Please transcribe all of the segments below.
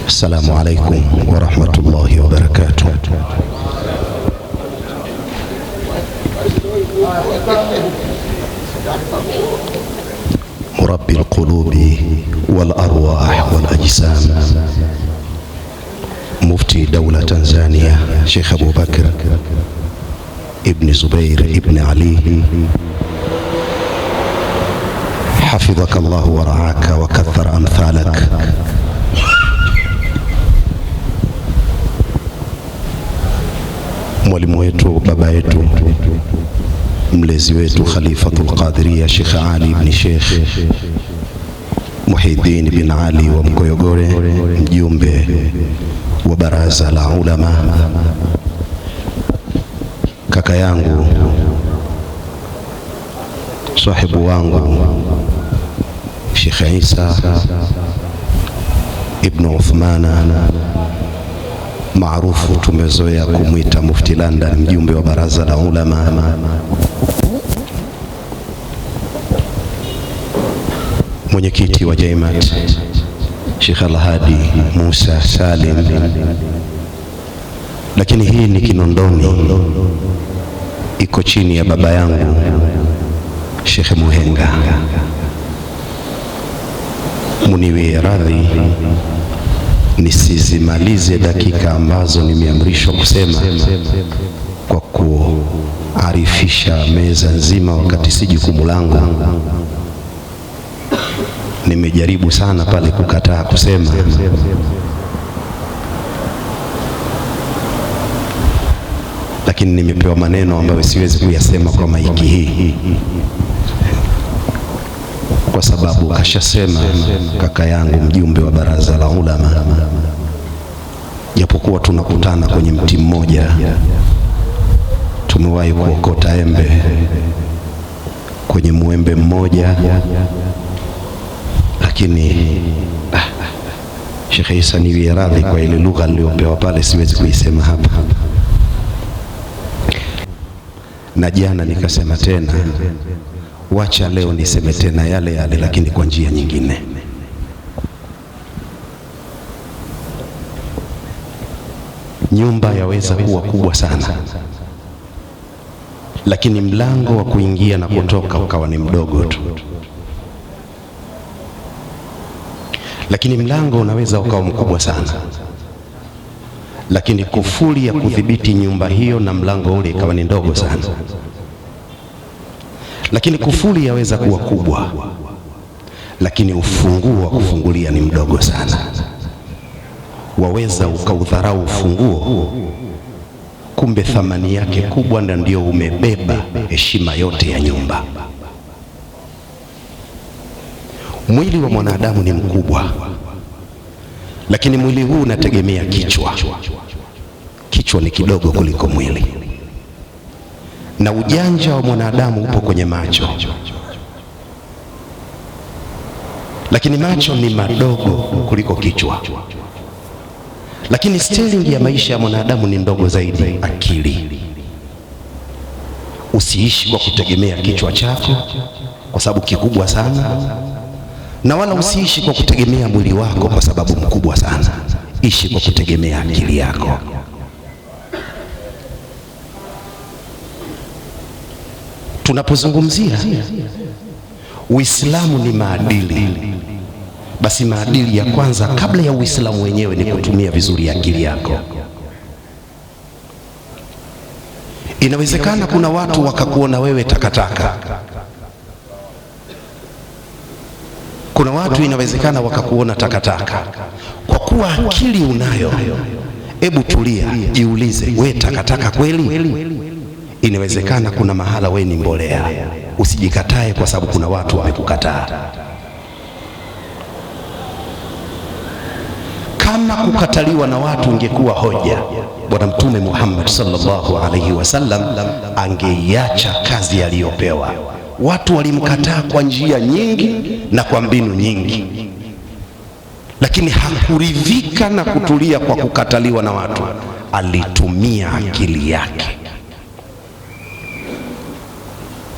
السلام عليكم ورحمة الله وبركاته. مربي القلوب والأرواح والأجسام، مفتي دولة تنزانيا شيخ أبو بكر ابن زبير ابن علي، حفظك الله ورعاك وكثر أمثالك. mwalimu wetu, baba yetu, mlezi wetu, Khalifatul Qadiria Sheikh Ali ibn Sheikh Muhyiddin bin Ali wa Mkoyogore, mjumbe wa baraza la ulama, kaka yangu, sahibu wangu Sheikh Isa ibn Uthmana, maarufu tumezoea kumwita Mufti London, mjumbe wa baraza la ulama, mwenyekiti wa Jaimat Sheikh Al-Hadi Musa Salim. Lakini hii ni Kinondoni, iko chini ya baba yangu Sheikh Muhenga. Muniwie radhi nisizimalize dakika ambazo nimeamrishwa kusema kwa kuarifisha meza nzima, wakati si jukumu langu. Nimejaribu sana pale kukataa kusema, lakini nimepewa maneno ambayo siwezi kuyasema kwa maiki hii, kwa sababu kashasema kaka yangu mjumbe wa baraza la ulama. Japokuwa tunakutana kwenye mti mmoja, tumewahi kuokota embe kwenye muembe mmoja, lakini Sheikh Isa niwie radhi kwa ile lugha niliyopewa pale, siwezi kuisema hapa. Na jana nikasema tena, wacha leo niseme tena yale yale, lakini kwa njia nyingine. Nyumba yaweza kuwa kubwa sana, lakini mlango wa kuingia na kutoka ukawa ni mdogo tu. Lakini mlango unaweza ukawa mkubwa sana, lakini kufuli ya kudhibiti nyumba hiyo na mlango ule ikawa ni ndogo sana. Lakini kufuli yaweza kuwa kubwa, lakini ufunguo wa kufungulia ni mdogo sana. Waweza ukaudharau ufunguo, kumbe thamani yake kubwa, na ndio umebeba heshima yote ya nyumba. Mwili wa mwanadamu ni mkubwa, lakini mwili huu unategemea kichwa. Kichwa ni kidogo kuliko mwili, na ujanja wa mwanadamu upo kwenye macho, lakini macho ni madogo kuliko kichwa. Lakini steering ya maisha ya mwanadamu ni ndogo zaidi, akili. Usiishi kwa kutegemea kichwa chako kwa sababu kikubwa sana, na wala usiishi kwa kutegemea mwili wako kwa sababu mkubwa sana. Ishi kwa kutegemea akili yako. Tunapozungumzia Uislamu ni maadili, basi maadili ya kwanza kabla ya Uislamu wenyewe ni kutumia vizuri akili yako. Inawezekana kuna watu wakakuona wewe takataka. Kuna watu inawezekana wakakuona takataka. Kwa kuwa akili unayo, hebu tulia, jiulize, we takataka kweli? Inawezekana kuna mahala we ni mbolea. Usijikatae kwa sababu kuna watu wamekukataa. Kama kukataliwa na watu ingekuwa hoja, Bwana Mtume Muhammad sallallahu alaihi wasallam angeiacha kazi aliyopewa. Watu walimkataa kwa njia nyingi na kwa mbinu nyingi, lakini hakuridhika na kutulia kwa kukataliwa na watu. Alitumia akili yake.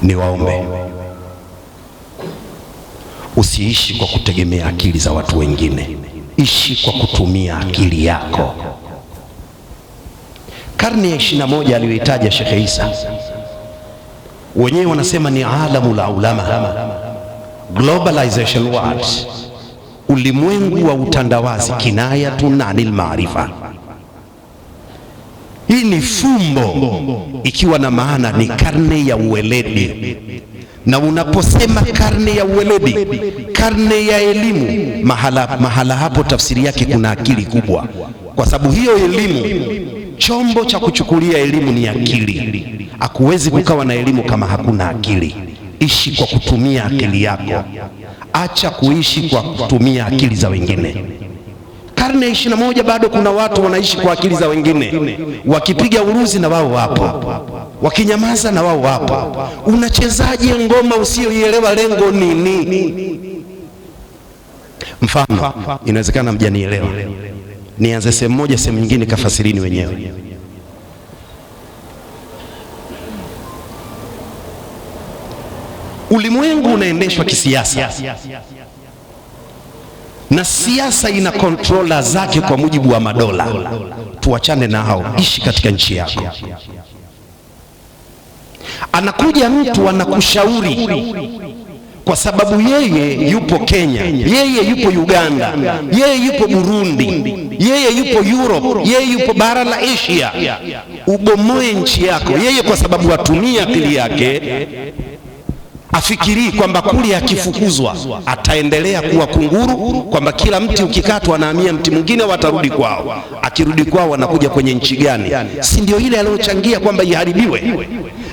Niwaombe, usiishi kwa kutegemea akili za watu wengine, ishi kwa kutumia akili yako. Karne ya 21 aliyoitaja Sheikh Isa, wenyewe wanasema ni alamul ulama, globalization world, ulimwengu wa utandawazi, kinayatun anil maarifa. Hii ni fumbo ikiwa na maana ni karne ya uweledi. Na unaposema karne ya uweledi, karne ya elimu, mahala hapo tafsiri yake kuna akili kubwa, kwa sababu hiyo elimu, chombo cha kuchukulia elimu ni akili. Hakuwezi kukawa na elimu kama hakuna akili. Ishi kwa kutumia akili yako, acha kuishi kwa kutumia akili za wengine. Karne ya 21 bado kuna watu wanaishi kwa akili za wengine, wakipiga uruzi na wao wapo, wakinyamaza na wao wapo. Unachezaje ngoma usiyoielewa lengo nini? Mfano, inawezekana mjanielewa, nianze sehemu moja, sehemu nyingine kafasirini wenyewe. Ulimwengu unaendeshwa kisiasa, na siasa ina kontrola zake kwa mujibu wa madola. Tuachane na hao, ishi katika nchi yako. Anakuja mtu anakushauri kwa sababu yeye yupo Kenya, yeye yupo Uganda, yeye yupo Burundi, yeye yupo Europe, yeye yupo bara la Asia. Ubomoe nchi yako yeye, kwa sababu atumia akili yake. Afikiri kwamba kule akifukuzwa ataendelea kuwa kunguru, kwamba kila mti ukikatwa anahamia mti mwingine, watarudi kwao. Akirudi kwao wanakuja kwenye nchi gani? Si ndio ile aliyochangia kwamba iharibiwe?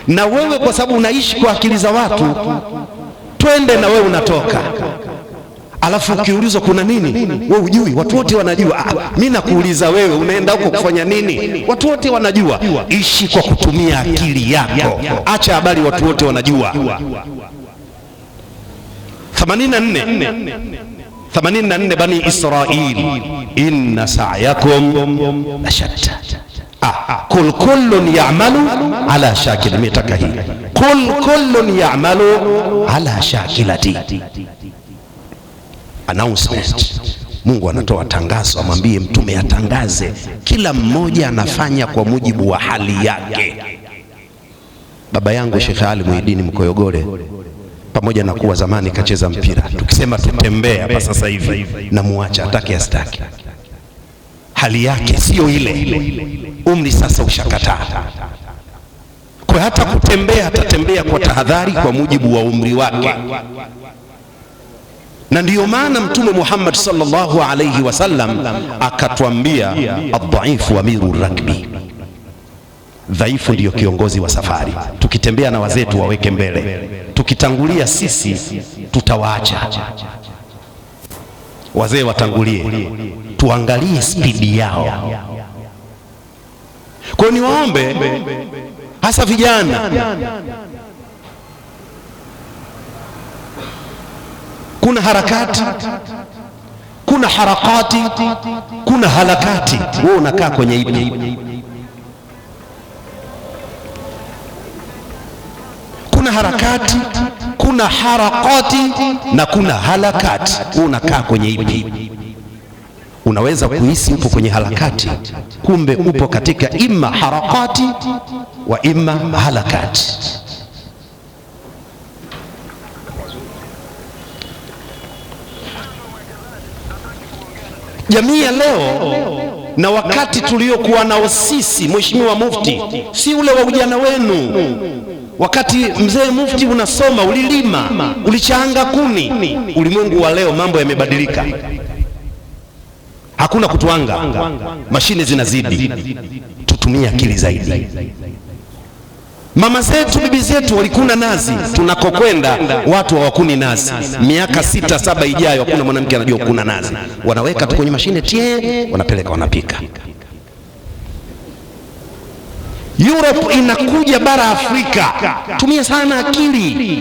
Na wewe kwa sababu unaishi kwa akili za watu, twende na wewe unatoka. Alafu ukiulizwa kuna nini, wewe hujui, watu wote wanajua. Mimi nakuuliza wewe, unaenda huko kufanya nini? Watu wote wanajua. Ishi kwa kutumia akili yako, acha habari watu wote wanajua. 84 Bani Israil, inna sa'yakum lashatta. Kul kullun ya'malu ala shakil, mitaka hii, kul kullun ya'malu ala shakilati. Announcement. Mungu anatoa tangazo, amwambie mtume atangaze, kila mmoja anafanya kwa mujibu wa hali yake. Baba yangu Sheikh Ali Muhyiddin Mkoyogole, pamoja na kuwa zamani kacheza mpira, tukisema tutembea hapa sasa hivi na muacha atake astaki, hali yake sio ile. Umri sasa ushakataa, kwa hata kutembea atatembea kwa tahadhari kwa mujibu wa umri wake. Na ndiyo maana Mtume Muhammad sallallahu alayhi wasallam akatwambia, adhaifu amiru rakbi, dhaifu ndiyo kiongozi wa safari. Tukitembea na wazetu waweke mbele, tukitangulia sisi tutawaacha. Wazee watangulie, tuangalie spidi yao. Kwa hiyo niwaombe hasa vijana, kuna harakati, kuna harakati, kuna halakati. Wewe unakaa kwenye ipi? Kuna harakati, kuna harakati na kuna halakati. Wewe unakaa kwenye ipi? Unaweza kuhisi upo kwenye harakati, kumbe upo katika imma harakati wa imma halakati. Jamii ya leo na wakati tuliokuwa nao sisi, Mheshimiwa Mufti, si ule wa ujana wenu. Wakati mzee Mufti unasoma, ulilima, ulichanga kuni. Ulimwengu wa leo mambo yamebadilika, hakuna kutwanga, mashine zinazidi. Tutumie akili zaidi. Mama zetu, bibi zetu walikuna nazi, tunakokwenda watu hawakuni nazi. Miaka 6-7 ijayo hakuna mwanamke anajua kukuna nazi. Wanaweka tu kwenye mashine, tie, wanapeleka, wanapika. Europe inakuja bara Afrika, tumia sana akili.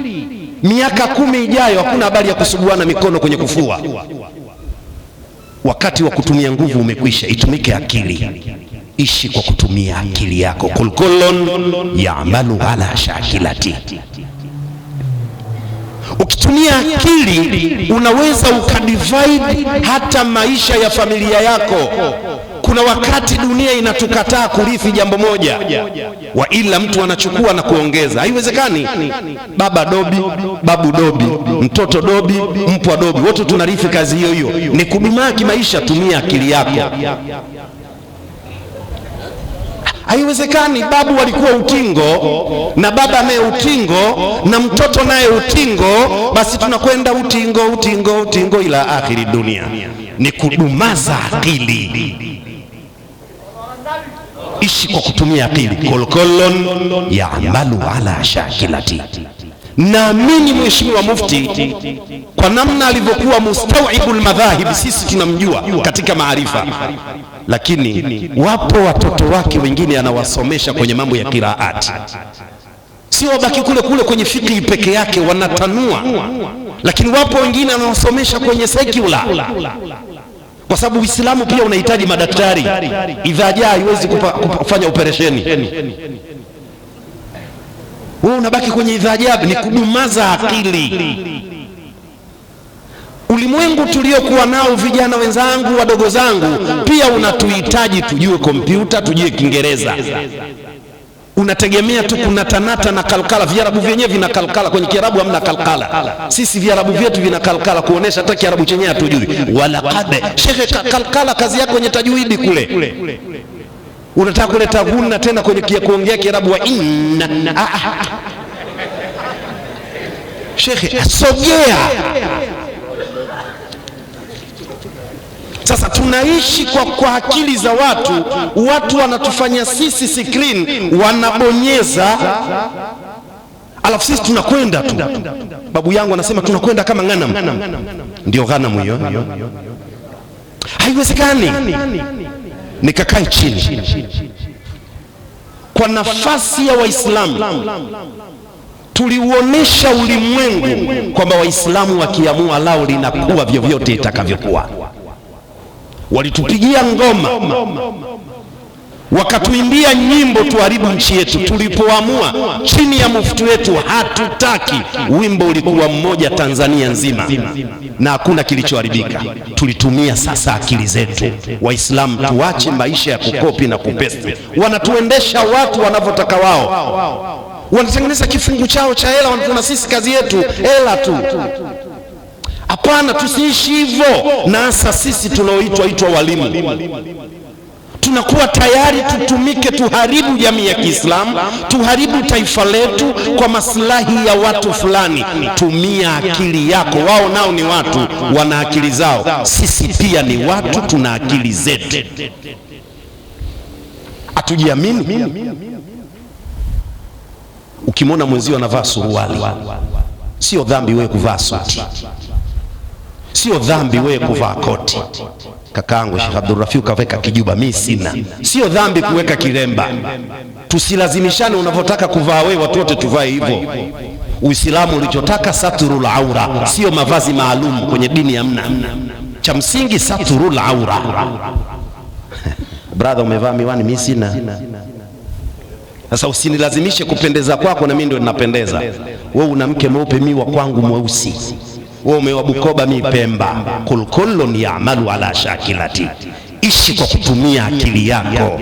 Miaka 10 ijayo hakuna habari ya kusuguana mikono kwenye kufua. Wakati wa kutumia nguvu umekwisha, itumike akili. Ishi kwa kutumia akili yako. Kul kullun ya'malu ala shakilati. Ukitumia akili unaweza ukadivide hata maisha ya familia yako. Kuna wakati dunia inatukataa kurithi jambo moja, wa ila mtu anachukua na kuongeza. Haiwezekani. Baba dobi, babu dobi, mtoto dobi, mpwa dobi, wote tunarithi kazi hiyo hiyo. Ni kudumaa kimaisha. Tumia akili yako. Haiwezekani babu walikuwa utingo na baba naye utingo na mtoto naye utingo, basi tunakwenda utingo utingo utingo ila akhiri dunia. Ni kudumaza akili. Ishi kwa kutumia akili. Kulkullun ya'malu ala shakilati. Naamini Mheshimiwa Mufti kwa namna alivyokuwa mustawibul madhahib, sisi tunamjua katika maarifa, lakini wapo watoto wake wengine anawasomesha kwenye mambo ya qiraati. Sio wabaki kule kule kwenye fikhi peke yake, wanatanua. Lakini wapo wengine anawasomesha kwenye secular, kwa sababu Uislamu pia unahitaji madaktari. Idha jaa haiwezi kufanya operesheni, wewe unabaki kwenye idhajabu. Ni kudumaza akili. Ulimwengu tuliokuwa nao, vijana wenzangu, wadogo zangu, pia unatuhitaji tujue kompyuta, tujue Kiingereza. Unategemea tu kuna tanata na kalkala. Viarabu vyenyewe vina kalkala, kwenye Kiarabu hamna kalkala. Sisi viarabu vyetu vina kalkala, kuonesha hata Kiarabu chenyewe hatujui. Wala qad shekhe, kalkala kazi yako kwenye tajwidi kule. Unataka kuleta gunna tena kwenye kuongea Kiarabu wa inna. Shekhe, sogea. Sasa tunaishi kwa akili za watu. Watu wanatufanya sisi screen, wanabonyeza, alafu sisi tunakwenda tu. Babu yangu anasema tunakwenda kama ghanam. Ndio ghanam hiyo. Haiwezekani. Nikakae chini kwa nafasi ya Waislamu, tuliuonesha ulimwengu kwamba Waislamu wakiamua lao linakuwa vyovyote itakavyokuwa. Walitupigia ngoma, wakatuimbia nyimbo tuharibu nchi yetu. Tulipoamua chini ya mufti wetu hatutaki, wimbo ulikuwa mmoja Tanzania nzima na hakuna kilichoharibika. Tulitumia sasa akili zetu. Waislamu tuache maisha ya kukopi na kupesti. Wanatuendesha watu wanavyotaka wao, wanatengeneza kifungu chao cha hela, wanatuna sisi kazi yetu hela tu. Hapana, tusiishi hivyo. Na hasa sisi tunaoitwa walimu, tunakuwa tayari tutumike, tuharibu jamii ya Kiislamu, tuharibu taifa letu kwa maslahi ya watu fulani. Tumia akili yako. Wao nao ni watu, wana akili zao. Sisi pia ni watu, tuna akili zetu. Hatujiamini. Ukimwona mwenzio anavaa suruali, sio dhambi wewe kuvaa suti, sio dhambi wewe kuvaa koti. Kakaangu Sheikh Abdul Rafiq kaweka kijuba, mimi sina. Sio dhambi kuweka kilemba. Tusilazimishane unavyotaka kuvaa wewe, watu wote tuvae hivyo. Uislamu ulichotaka saturul aura, sio mavazi maalum. Kwenye dini hamna. Cha msingi saturul aura. Brother, umevaa miwani, mimi sina. Sasa usinilazimishe kupendeza kwako na mimi ndio ninapendeza. Wewe una mke mweupe, mimi wa kwangu mweusi. Wewe umewa Bukoba, mimi Pemba. Kulkullun ya'malu ala shakilati. Ishi kwa kutumia akili yako.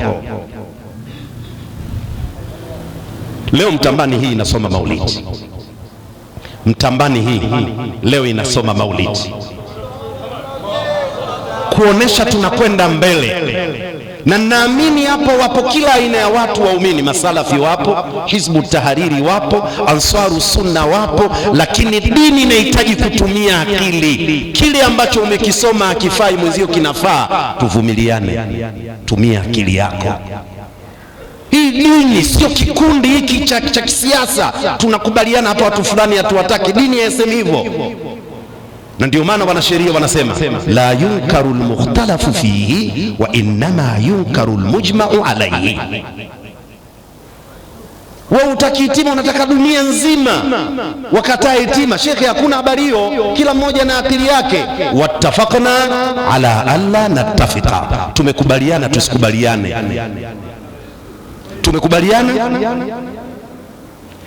Leo Mtambani hii inasoma maulidi. Mtambani hii leo inasoma maulidi, kuonesha tunakwenda mbele. Na naamini hapo wapo kila aina ya watu waumini. Masalafi wapo, Hizbu Tahariri wapo, Ansaru Sunna wapo, lakini dini inahitaji kutumia akili. Kile ambacho umekisoma hakifai, mwenzio kinafaa. Tuvumiliane, tumia akili yako. Hii dini sio kikundi hiki cha kisiasa. Tunakubaliana hapa watu fulani hatuwataki, dini haisemi hivyo. Na ndio maana wanasheria wanasema la yunkaru almukhtalafu fihi wa innama yunkaru almujma'u alayhi. Wewe utakihitima, unataka dunia nzima wakataa hitima. Shekhe, hakuna habari hiyo. Kila mmoja na akili yake. Wattafaqna ala alla nattafiqa, tumekubaliana tusikubaliane. Tumekubaliana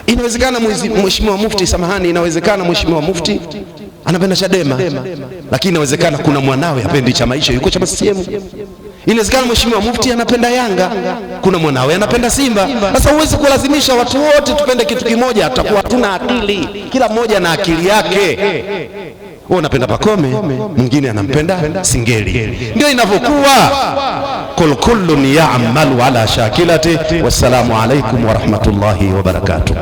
Inawezekana mheshimiwa mufti, samahani, inawezekana mheshimiwa mufti anapenda Chadema, lakini inawezekana kuna mwanawe hapendi chama hicho, yuko chama CCM. Inawezekana mheshimiwa mufti anapenda Yanga, kuna mwanawe anapenda Simba. Sasa huwezi kulazimisha watu wote tupende kitu kimoja, tutakuwa hatuna akili. Kila mmoja na akili yake. Wewe unapenda Pakome, mwingine anampenda Singeli. Ndio inavyokuwa. Kullun ya'malu ala shakilati. Wassalamu alaikum wa rahmatullahi wa barakatuh.